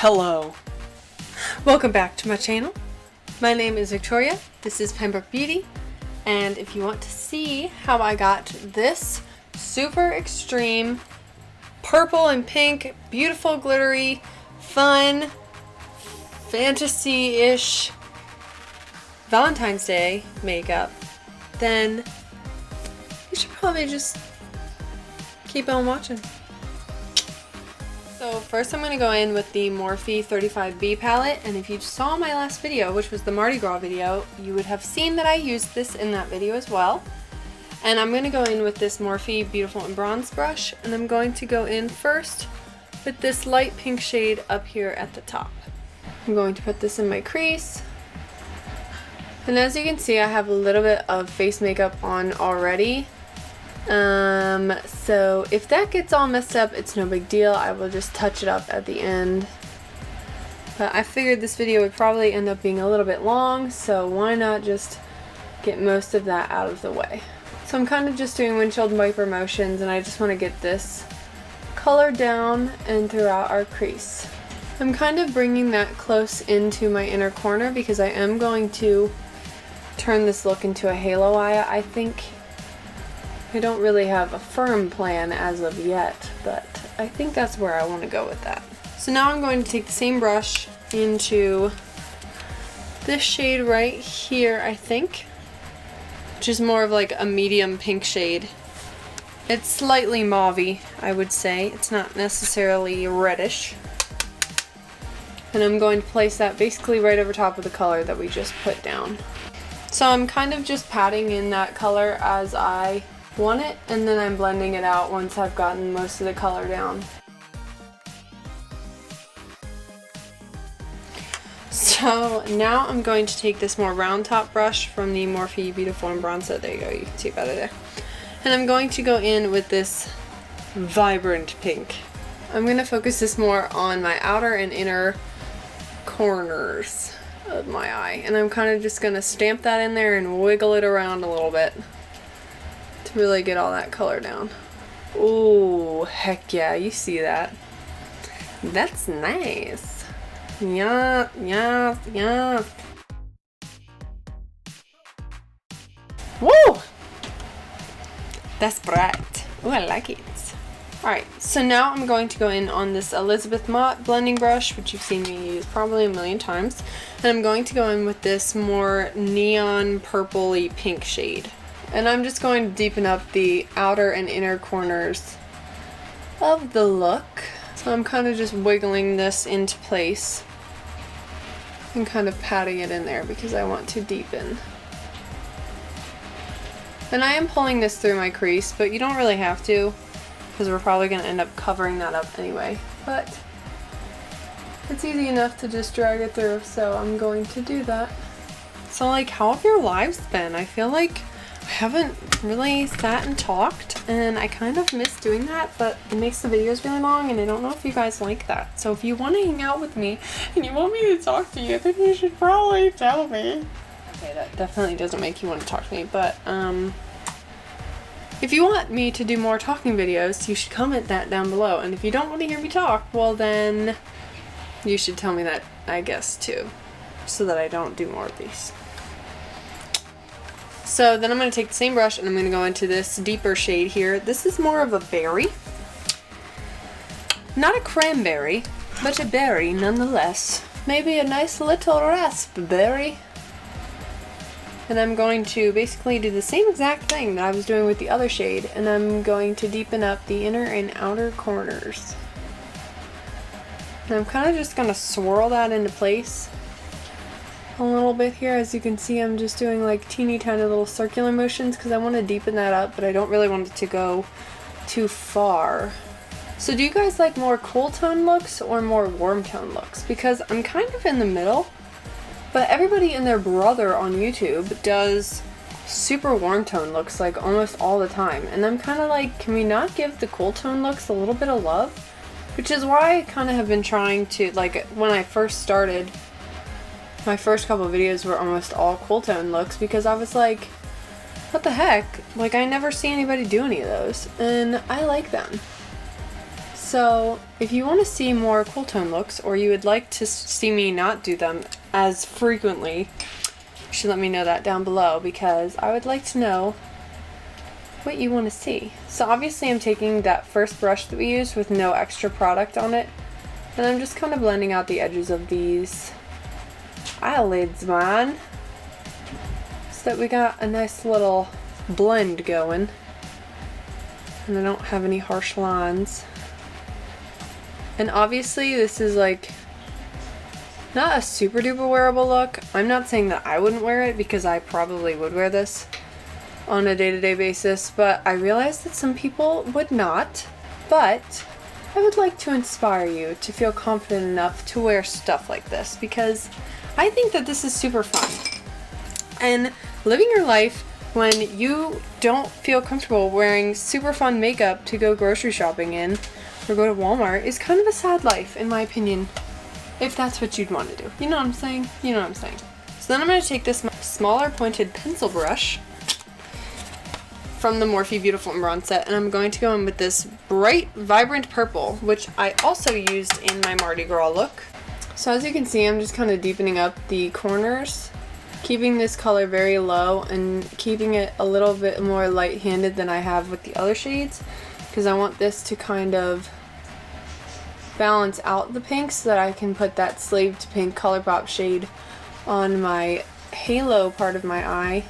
Hello. Welcome back to my channel. My name is Victoria. This is Pembroke Beauty. And if you want to see how I got this super extreme purple and pink, beautiful, glittery, fun, fantasy-ish Valentine's Day makeup, then you should probably just keep on watching. So first I'm going to go in with the Morphe 35B palette, and if you saw my last video, which was the Mardi Gras video, you would have seen that I used this in that video as well. And I'm going to go in with this Morphe Beautiful and Bronze brush, and I'm going to go in first with this light pink shade up here at the top. I'm going to put this in my crease. And as you can see, I have a little bit of face makeup on already. So if that gets all messed up, it's no big deal. I will just touch it up at the end. But I figured this video would probably end up being a little bit long, so why not just get most of that out of the way. So I'm kind of just doing windshield wiper motions, and I just want to get this color down and throughout our crease. I'm kind of bringing that close into my inner corner because I am going to turn this look into a halo eye, I think. I don't really have a firm plan as of yet, but I think that's where I want to go with that. So now I'm going to take the same brush into this shade right here, I think, which is more of like a medium pink shade. It's slightly mauve-y, I would say. It's not necessarily reddish. And I'm going to place that basically right over top of the color that we just put down. So I'm kind of just patting in that color as I want it, and then I'm blending it out once I've gotten most of the color down. So now I'm going to take this more round top brush from the Morphe Beautiful and Bronze. There you go, you can see better there. And I'm going to go in with this vibrant pink. I'm going to focus this more on my outer and inner corners of my eye, and I'm kind of just going to stamp that in there and wiggle it around a little bit to really get all that color down. Ooh, heck yeah, you see that. That's nice. Yeah, yeah, yeah. Woo! That's bright. Ooh, I like it. Alright, so now I'm going to go in on this Elizabeth Mott blending brush, which you've seen me use probably a million times. And I'm going to go in with this more neon purple-y pink shade. And I'm just going to deepen up the outer and inner corners of the look. So I'm kind of just wiggling this into place and kind of patting it in there because I want to deepen. And I am pulling this through my crease, but you don't really have to because we're probably going to end up covering that up anyway. But it's easy enough to just drag it through, so I'm going to do that. So like, how have your lives been? I feel like I haven't really sat and talked, and I kind of miss doing that, but it makes the videos really long, and I don't know if you guys like that. So if you want to hang out with me and you want me to talk to you, then you should probably tell me. Okay, that definitely doesn't make you want to talk to me, but if you want me to do more talking videos, you should comment that down below. And if you don't want to hear me talk, well then you should tell me that, I guess, too, so that I don't do more of these. So then I'm going to take the same brush and I'm going to go into this deeper shade here. This is more of a berry. Not a cranberry, but a berry nonetheless. Maybe a nice little raspberry. And I'm going to basically do the same exact thing that I was doing with the other shade, and I'm going to deepen up the inner and outer corners. And I'm kind of just going to swirl that into place a little bit here. As you can see, I'm just doing like teeny tiny little circular motions because I want to deepen that up, but I don't really want it to go too far. So do you guys like more cool tone looks or more warm tone looks? Because I'm kind of in the middle. But everybody and their brother on YouTube does super warm tone looks like almost all the time. And I'm kind of like, can we not give the cool tone looks a little bit of love? Which is why I kind of have been trying to, like, when I first started, my first couple of videos were almost all cool tone looks because I was like, what the heck? Like, I never see anybody do any of those. And I like them. So if you want to see more cool tone looks, or you would like to see me not do them as frequently, you should let me know that down below, because I would like to know what you want to see. So obviously I'm taking that first brush that we used with no extra product on it, and I'm just kind of blending out the edges of these eyelids, man, so that we got a nice little blend going and I don't have any harsh lines. And obviously this is like not a super duper wearable look. I'm not saying that I wouldn't wear it, because I probably would wear this on a day-to-day basis, but I realize that some people would not. But I would like to inspire you to feel confident enough to wear stuff like this, because I think that this is super fun. And living your life when you don't feel comfortable wearing super fun makeup to go grocery shopping in or go to Walmart is kind of a sad life, in my opinion, if that's what you'd want to do. You know what I'm saying? You know what I'm saying. So then I'm going to take this smaller pointed pencil brush from the Morphe Beautiful and Bronze set, and I'm going to go in with this bright, vibrant purple, which I also used in my Mardi Gras look. So as you can see, I'm just kind of deepening up the corners, keeping this color very low and keeping it a little bit more light-handed than I have with the other shades, because I want this to kind of balance out the pink so that I can put that Slaved Pink ColourPop shade on my halo part of my eye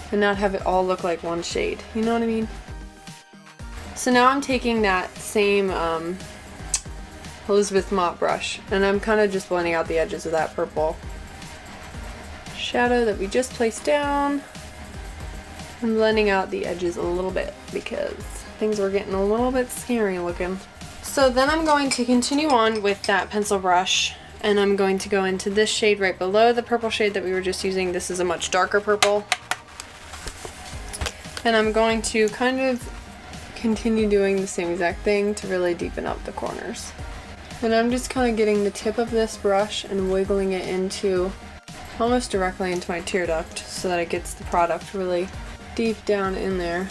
and not have it all look like one shade. You know what I mean? So now I'm taking that same Elizabeth Mott brush, and I'm kind of just blending out the edges of that purple shadow that we just placed down. I'm blending out the edges a little bit because things were getting a little bit scary looking. So then I'm going to continue on with that pencil brush, and I'm going to go into this shade right below the purple shade that we were just using. This is a much darker purple. And I'm going to kind of continue doing the same exact thing to really deepen up the corners. And I'm just kind of getting the tip of this brush and wiggling it into almost directly into my tear duct so that it gets the product really deep down in there,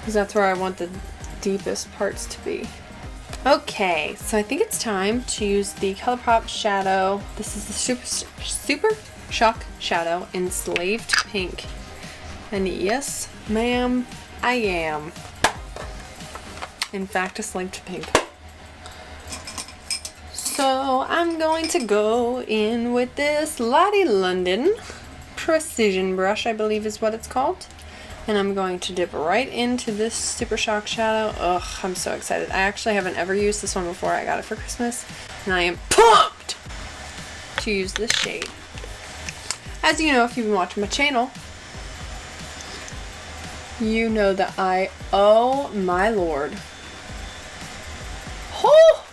because that's where I want the deepest parts to be. Okay, so I think it's time to use the ColourPop shadow. This is the Super Shock Shadow in Slaved Pink. And yes, ma'am, I am. In fact, a Slaved Pink. So I'm going to go in with this Lottie London Precision brush, I believe is what it's called. And I'm going to dip right into this Super Shock Shadow. Ugh, I'm so excited. I actually haven't ever used this one before. I got it for Christmas, and I am pumped to use this shade. As you know, if you've been watching my channel, you know that oh my lord. Oh!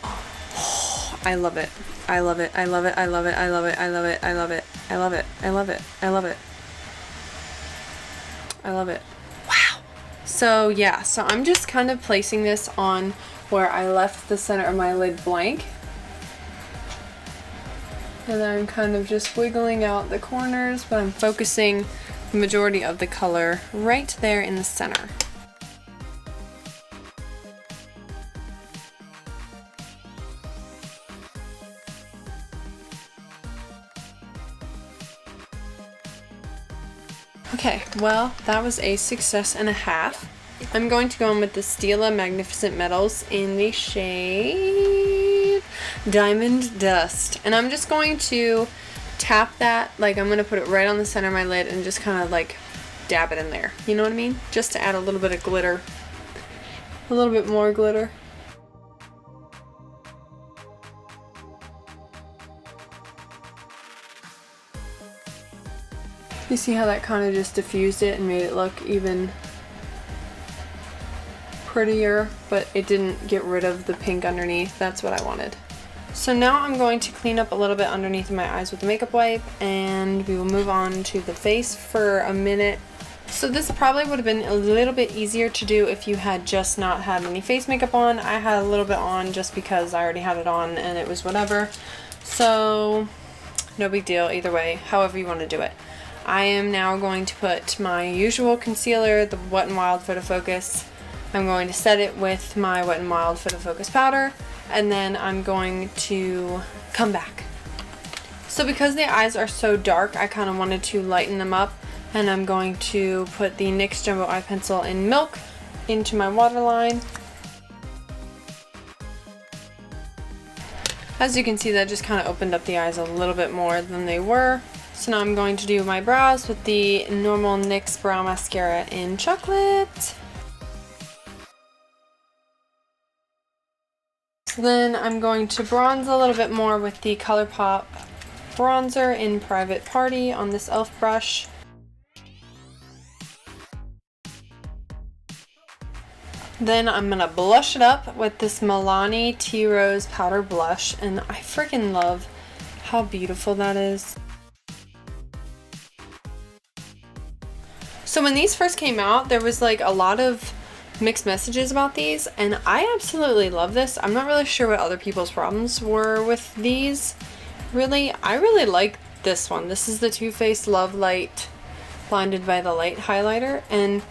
I love it. I love it. I love it. I love it. I love it. I love it. I love it. I love it. I love it. I love it. I love it. Wow. So yeah, so I'm just kind of placing this on where I left the center of my lid blank. And then I'm kind of just wiggling out the corners, but I'm focusing the majority of the color right there in the center. Okay, well, that was a success and a half. I'm going to go in with the Stila Magnificent Metals in the shade Diamond Dust. And I'm just going to tap that, like I'm going to put it right on the center of my lid and just kind of like dab it in there. You know what I mean? Just to add a little bit of glitter. A little bit more glitter. You see how that kind of just diffused it and made it look even prettier, but it didn't get rid of the pink underneath. That's what I wanted. So now I'm going to clean up a little bit underneath my eyes with a makeup wipe, and we will move on to the face for a minute. So this probably would have been a little bit easier to do if you had just not had any face makeup on. I had a little bit on just because I already had it on and it was whatever. So no big deal either way, however you want to do it. I am now going to put my usual concealer, the Wet n Wild Photo Focus. I'm going to set it with my Wet n Wild Photo Focus powder, and then I'm going to come back. So because the eyes are so dark, I kind of wanted to lighten them up, and I'm going to put the NYX Jumbo Eye Pencil in Milk into my waterline. As you can see, that just kind of opened up the eyes a little bit more than they were. So now I'm going to do my brows with the normal NYX Brow Mascara in Chocolate. So then I'm going to bronze a little bit more with the ColourPop bronzer in Private Party on this e.l.f. brush. Then I'm gonna blush it up with this Milani Tea Rose Powder Blush, and I freaking love how beautiful that is. So when these first came out, there was like a lot of mixed messages about these, and I absolutely love this. I'm not really sure what other people's problems were with these. Really, I really like this one. This is the Too Faced Love Light Blinded by the Light highlighter, and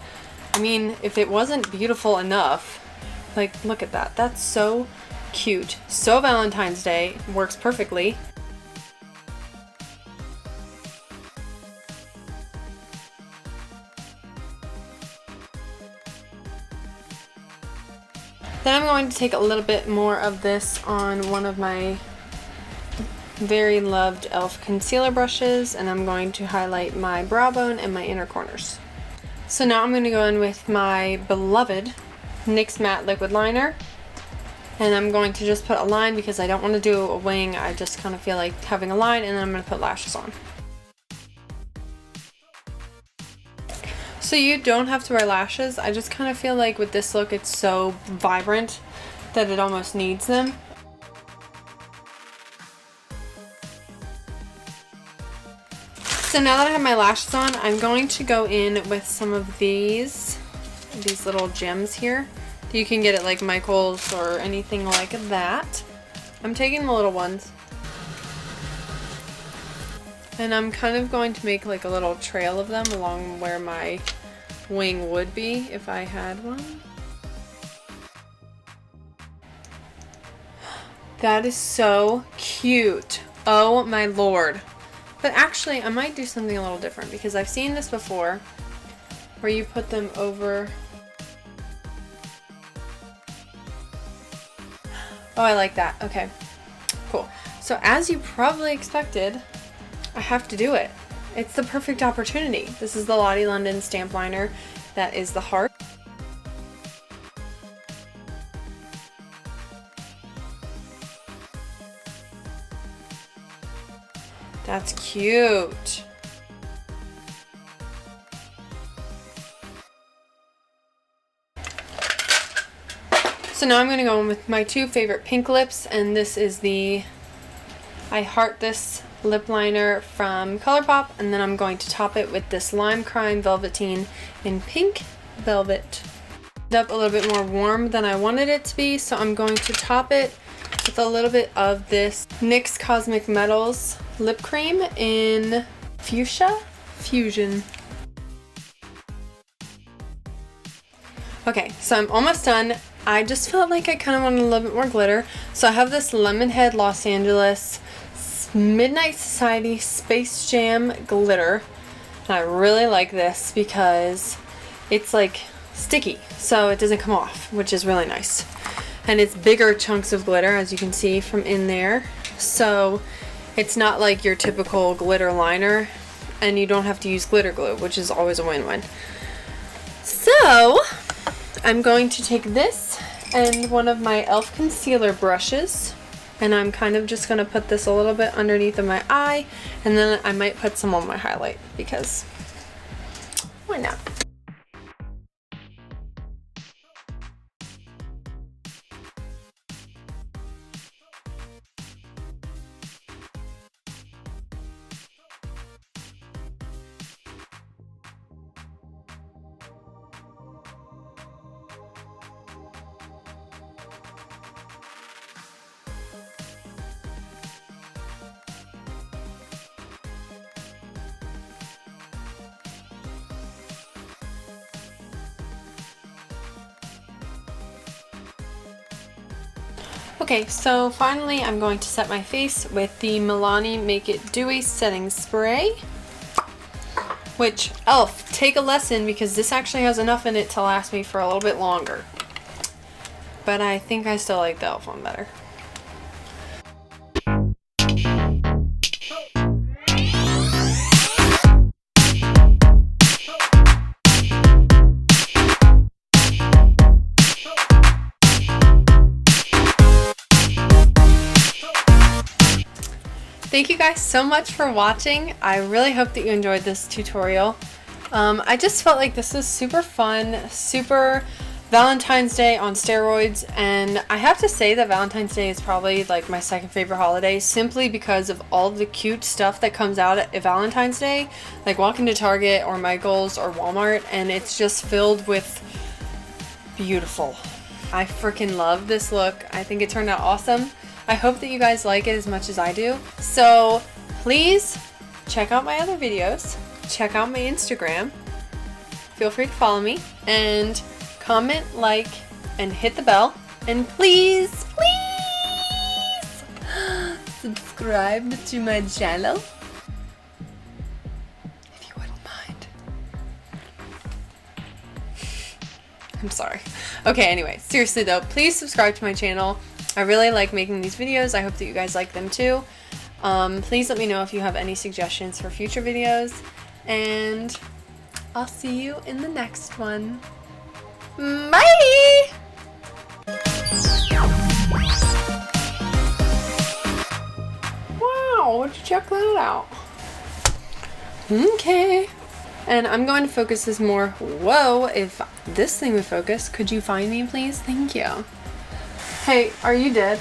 I mean, if it wasn't beautiful enough, like, look at that. That's so cute. So Valentine's Day, works perfectly. Then I'm going to take a little bit more of this on one of my very loved e.l.f. concealer brushes, and I'm going to highlight my brow bone and my inner corners. So now I'm going to go in with my beloved NYX Matte Liquid Liner, and I'm going to just put a line because I don't want to do a wing. I just kind of feel like having a line, and then I'm going to put lashes on. So you don't have to wear lashes. I just kind of feel like with this look it's so vibrant that it almost needs them. So now that I have my lashes on, I'm going to go in with some of these little gems here. You can get at like Michael's or anything like that. I'm taking the little ones, and I'm kind of going to make like a little trail of them along where my wing would be if I had one. That is so cute. Oh my lord. But actually, I might do something a little different because I've seen this before where you put them over. Oh, I like that. Okay, cool. So as you probably expected, I have to do it. It's the perfect opportunity. This is the Lottie London stamp liner. That is the heart. That's cute. So now I'm going to go in with my two favorite pink lips, and this is the I Heart This lip liner from ColourPop, and then I'm going to top it with this Lime Crime Velveteen in Pink Velvet. Up a little bit more warm than I wanted it to be, so I'm going to top it with a little bit of this NYX Cosmic Metals lip cream in Fuchsia Fusion. Okay, so I'm almost done. I just felt like I kind of wanted a little bit more glitter, so I have this Lemonhead Los Angeles Midnight Society Space Jam glitter, and I really like this because it's like sticky, so it doesn't come off, which is really nice. And it's bigger chunks of glitter, as you can see from in there, so it's not like your typical glitter liner, and you don't have to use glitter glue, which is always a win-win. So I'm going to take this and one of my e.l.f. concealer brushes, and I'm kind of just going to put this a little bit underneath of my eye, and then I might put some on my highlight because why not? Okay, so finally I'm going to set my face with the Milani Make It Dewy Setting Spray. Which, elf, take a lesson because this actually has enough in it to last me for a little bit longer. But I think I still like the elf one better. Thank you guys so much for watching. I really hope that you enjoyed this tutorial. I just felt like this was super fun, super Valentine's Day on steroids, and I have to say that Valentine's Day is probably like my second favorite holiday simply because of all the cute stuff that comes out at Valentine's Day, like walking to Target or Michael's or Walmart, and it's just filled with beautiful. I freaking love this look. I think it turned out awesome. I hope that you guys like it as much as I do. So please check out my other videos. Check out my Instagram. Feel free to follow me and comment, like, and hit the bell. And please, please subscribe to my channel if you wouldn't mind. I'm sorry. Okay, anyway, seriously though, please subscribe to my channel. I really like making these videos. I hope that you guys like them too. Please let me know if you have any suggestions for future videos, and I'll see you in the next one. Bye! Wow, would you check that out? Okay. And I'm going to focus this more. Whoa, if this thing would focus, could you find me, please? Thank you. Hey, are you dead?